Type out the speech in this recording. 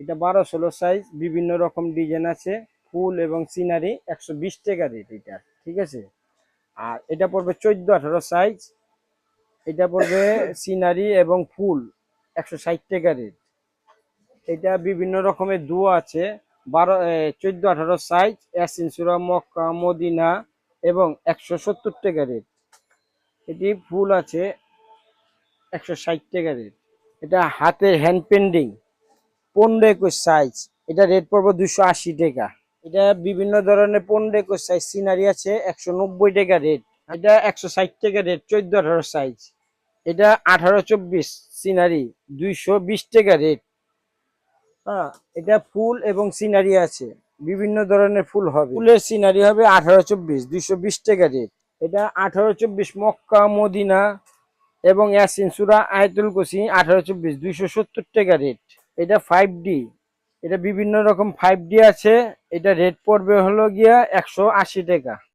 এটা 12-16 সাইজ, বিভিন্ন রকম ডিজাইন আছে। ফুল এবং সিনারি 120 টাকা রেট এটা, ঠিক আছে। আর এটা পড়বে 14-18 সাইজ, এটা পড়বে সিনারি এবং ফুল 160 টাকা রেট। এটা বিভিন্ন রকমের দুয়ো আছে, 14-18 সাইজ, ইয়াসিন সূরা, মক্কা, মদিনা এবং 170 টাকা রেট। এটি ফুল আছে 160 টাকা রেট। এটা হাতের হ্যান্ড পেন্টিং 15-21 সাইজ, এটা রেট পড়বে 280 টাকা। এটা বিভিন্ন ধরনের 15-21 সাইজ সিনারি আছে 190 টাকা রেট। এটা 160 টাকা রেট 14-18 সাইজ। এটা 18-24 সিনারি 220 টাকা রেট। হ্যাঁ, এটা ফুল এবং সিনারি আছে, বিভিন্ন ধরনের ফুল হবে। ফুলের সিনারি হবে 18-24 220 টাকা রেট। এটা 18-24 মক্কা, মদিনা এবং ইয়াসিন সূরা, আয়াতুল কুরসি 18-24 270 টাকা রেট। এটা 5D, এটা বিভিন্ন রকম 5D আছে, এটা রেট পড়বে হলো গিয়া 180 টাকা।